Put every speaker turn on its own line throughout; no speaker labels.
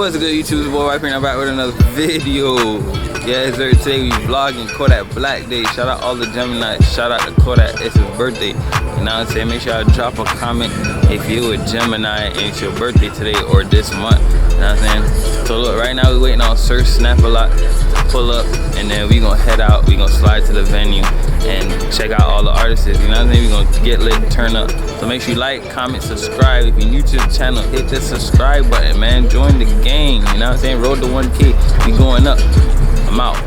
What's good, YouTube? It's boy Wiping. I'm back with another video. Yeah, sir. Today we vlogging Kodak Black Day. Shout out all the Gemini. Shout out to Kodak. It's his birthday. You know what I'm saying? Make sure I drop a comment if you a Gemini and it's your birthday today or this month. You know what I'm saying? So look, right now we waiting on Sirsnapalott to pull up, and then we gonna head out. We gonna slide to the venue and check out all the artists. You know what I'm saying? We gonna get lit and turn up. So make sure you like, comment, subscribe. If you're new to the channel, hit the subscribe button, man. Join the gang. You know what I'm saying? Road to 1K. We going up. I'm out.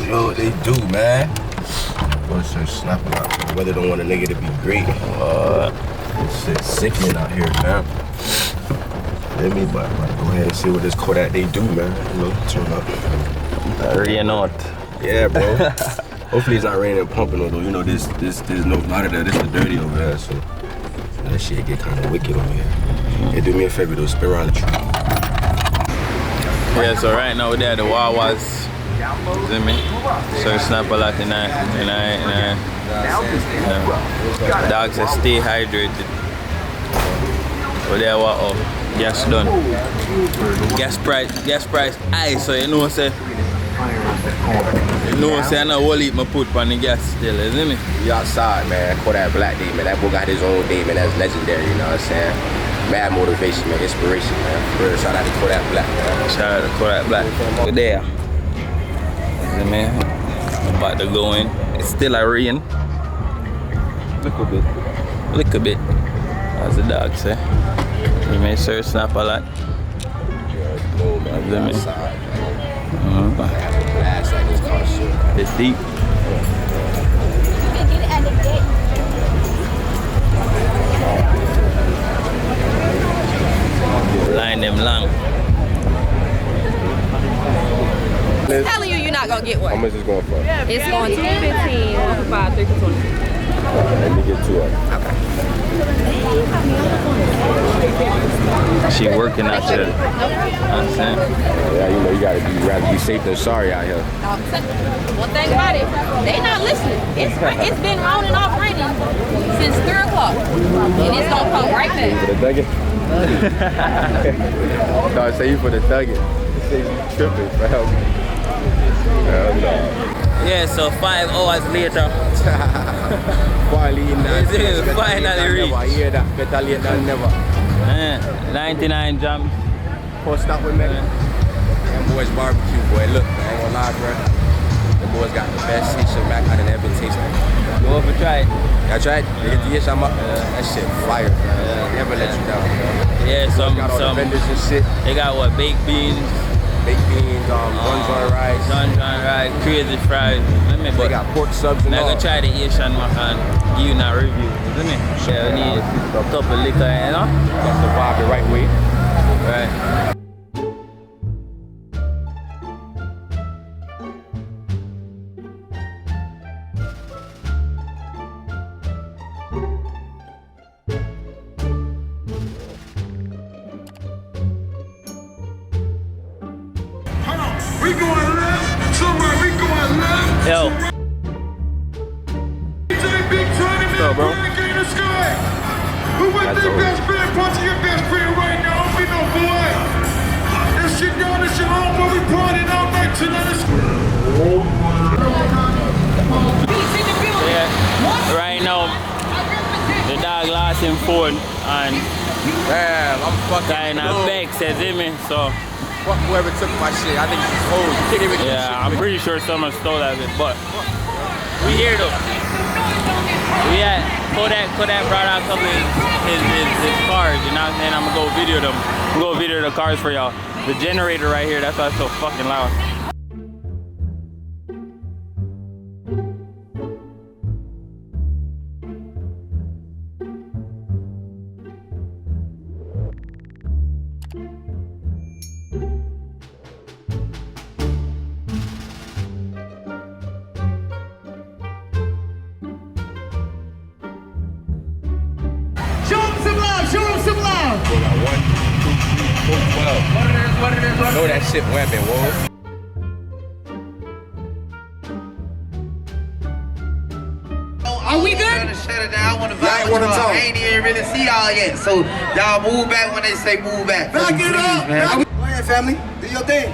Yo, what they do, man? What's Sirsnapalott? Whether don't want a nigga to be great. This shit's sickening out here, man. Let me but go ahead and see what this Kodak they do, man. You know, turn up.
Rain out.
Yeah, bro. Hopefully it's not raining and pumping, although you know there's no lot of that. This is dirty over there, so that shit get kind of wicked over here. Hey, do me a favor, though, spin around the tree.
Yeah, so right now we're there at the Wawas. See me? Sirsnapalott and dogs that stay hydrated. We're there, oh, gas done. Gas price high, so you know what I'm saying? You know what I'm saying? I know what my put on the gas still, isn't it?
We outside, man. Kodak Black Day, man. That boy got his own day, man. That's legendary, you know what I'm saying? Mad motivation, man. Inspiration, man. For real. Shout out to Kodak Black, man.
Shout out to Kodak Black. We're there. Man, I'm about to go in. It's still a rain. Little bit. As the dog say. We may Sirsnapalott. It's deep. Line them long.
I'm telling you, you're not gonna get one.
How much is going for?
It's going to 15, 1 for 5, 3 for 20.
Let me get 2 of them.
She working out there. You know what I'm saying?
Yeah, you know you rather be safe than sorry out here.
One thing about it, they not listening. It's been on and off raining since 3 o'clock, and it's gonna come right back.
For the thugging? I thought I say you for the thugging. Say you tripping, bro.
Yeah, so 5 hours later.
Finally in that.
Finally reached.
I hear that. Better late than never.
99 jumps.
Post up with me. Them boys barbecue, boy. Look, I ain't gonna lie, bro. Them boys got the best Haitian mac I done ever tasted.
Go over try it.
Y'all tried? You get the Haitian mac? That shit fire, man. Never let you down, bro.
Yeah, some
vendors and shit.
They got what? Baked beans.
Baked beans, buns on rice.
Buns on rice, crazy fries.
They got pork subs and all.
I'm gonna try the Asian mac and give you that review, isn't it? Yeah, we need a couple of liquor, you know?
Got the vibe the right way.
Right.
We going left, somewhere we going left.
Yo.
What's
up, bro?
Who with the best friend? Punch your best friend right now. Don't be no boy. That shit down, that shit on, but we partying all night tonight.
Yeah. Right now, the dog lost him phone and
Damn, I'm fucking
kind of vexed, you me? So.
Fuck whoever took my shit. I think it's old. You can't even
Yeah, I'm pretty sure someone stole that bit, but we here though. Yeah, Kodak brought out some of his cars, you know what I'm saying? I'm gonna go video them. I'm gonna go video the cars for y'all. The generator right here, that's why it's so fucking loud.
I know that shit weapon, whoa.
Are we good? shut it down. I want to
Y'all
vibe
wanna
with y'all.
talk.
I ain't even really see y'all yet. So y'all move back when they say move back.
Back it up.
Man.
Go ahead, family. Do your thing.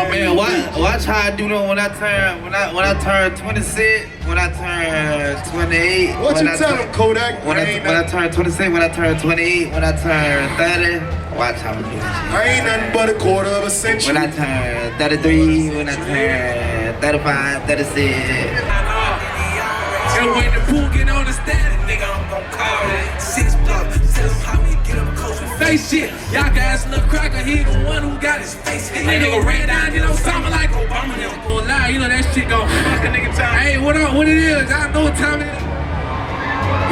Man, watch how I do that when I turn 26, when I turn 28.
What you tell them, Kodak?
When I turn 26, when I turn 28, when I turn 30. Watch how I do that shit.
I ain't nothing but a quarter of a century.
When I turn 33, when I turn 35, 36.
And when the pool get on the stand, nigga, I'm gon' call it 6 blocks. Tell him how we get him coach and face shit. Y'all guys look cracker, he the one who got his face hit. That nigga ran down, you know, something like Obama. Them gon' lie, you know that shit gon' fuck a nigga time. Hey, what it is? Y'all know what time it is.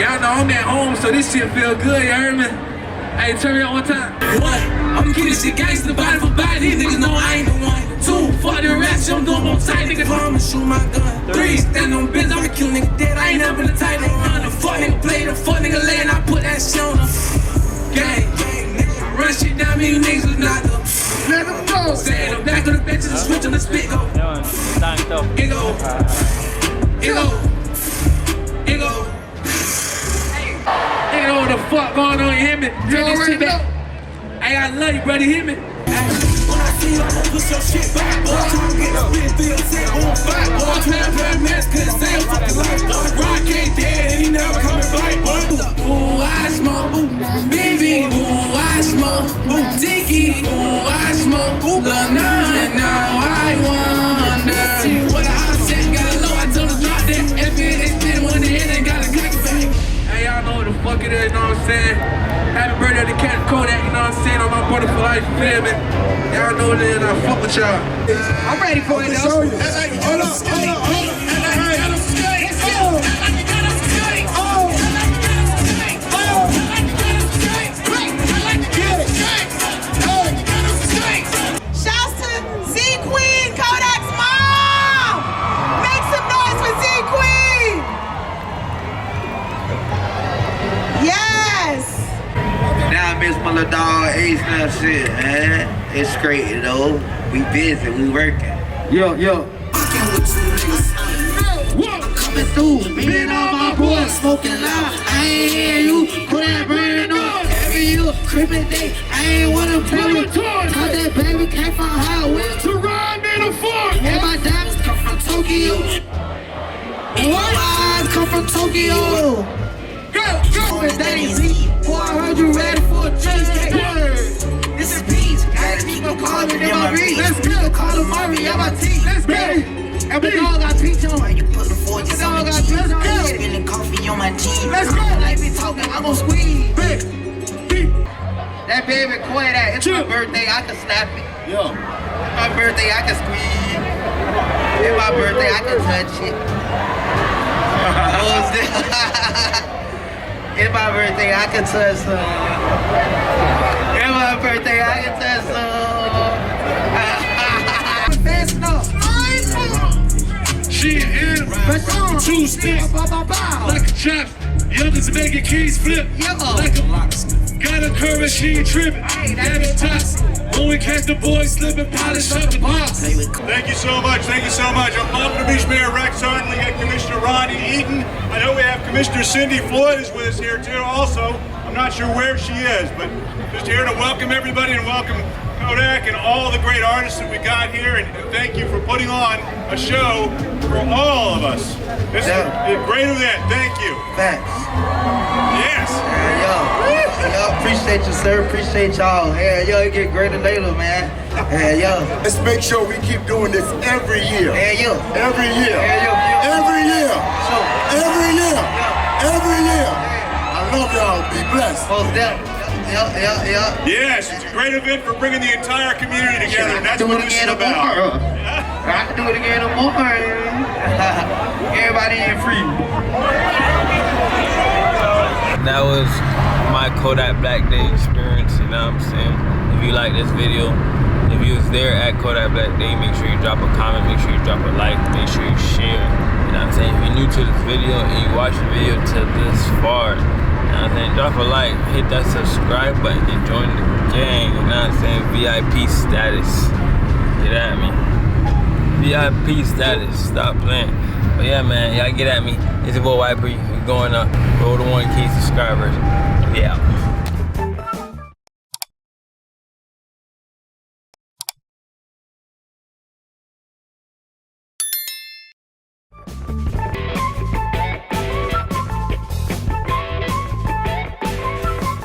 Y'all know I'm at home, so this shit feel good, you heard me? Hey, turn me on one time. What? I'm getting shit gangsta body for body. These niggas know I ain't the one. 2, for the rest, I'm doing more tight, nigga. I'ma shoot my gun. 3, stand on business, I'ma kill nigga dead. I ain't never the type to run. The fuck nigga play, the fuck nigga lay, and I put that shit on the gang. Run shit down, me niggas was not the. Let them go. Saying I'm back on the benches and switch on the spit go. It go. It go. It go. Nigga know what the fuck going on, you hear me? Turn this shit back. Hey, I love you, brother, hear me? When I see you, I'ma push your shit back, boy. Tryna get up in the set on fire, boy. Play mess, cause they don't fucking like, boy. Rock ain't dead, and he never coming back, boy. Ooh, I smoke, baby, ooh, I smoke, Tiki, ooh, I smoke, Lil' Nine, now I wonder. What I said, got low, I told her drop that. If it didn't want to hit, they got a cock back. Hey, y'all know what the fuck it is, you know what I'm saying? Happy birthday to Cat Kodak, you know what I'm saying? On my brother for life, you feel me? Y'all know what it is, I fuck with y'all. I'm ready for it, though.
Hold up.
Shouts to Z Queen, Kodak's mom! Make some noise for Z Queen! Yes!
Now I miss my little dog Ace and shit, man. It's great, you know. We busy, we working. Yo. Coming through, me and all my boys smoking loud. I ain't hear you, put that brand on. Every year, Christmas day, I ain't wanna play with toys. Cause that baby came from highway to ride in a Ford. And my diamonds come from Tokyo. And my eyes come from Tokyo. Go! Daisy, boy, I heard you ready for a cheesecake. This is Peach, gotta keep on calling in my reach. Let's go, call him Murray, I'm my team. Let's go. And we all got peach on.
You put the forges on the cheese. Spilling coffee on my jeans.
Let's go. Like me talking, I'm gon' squeeze.
That baby Kodak, it's my birthday, I can snap it.
Yo.
It's my birthday, I can squeeze. It's my birthday, I can touch it. It's my birthday, I can touch some. It's my birthday, I can touch some. Fast enough.
She in two sticks, like a chop. Youngest making keys flip, like a got a curve, she ain't tripping. Got it tops. When we catch the boys slipping, polish up the box.
Thank you so much. I'm Palm Beach Mayor Rex Hart. We got Commissioner Ronnie Eaton. I know we have Commissioner Cindy Floyd is with us here too. Also, I'm not sure where she is, but just here to welcome everybody and welcome Kodak and all the great artists that we got here, and thank you for putting on a show for all of us. This is a great event. Thank you.
Thanks.
Yes.
Yo, appreciate you, sir. Appreciate y'all. Yeah, yo, it get greater later, man. Yeah, yo.
Let's make sure we keep doing this every year.
Yeah, yo.
Every year.
Yeah, yo.
Every year.
So,
Every year. Every year. I love y'all. Be blessed.
most definitely. Yeah.
Yes, it's a great event for bringing the entire community together, and that's what this is about.
I can do it again tomorrow. Everybody in free.
That was my Kodak Black Day experience, you know what I'm saying? If you like this video, if you was there at Kodak Black Day, make sure you drop a comment, make sure you drop a like, make sure you share, you know what I'm saying? If you're new to this video and you watch the video to this far, you know what I'm saying? Drop a like, hit that subscribe button, and join the gang, you know what I'm saying? VIP status. Get at me. VIP status. Stop playing. But yeah, man, y'all get at me. It's your boy Pree. We going up. Roll to 1K subscribers. Yeah.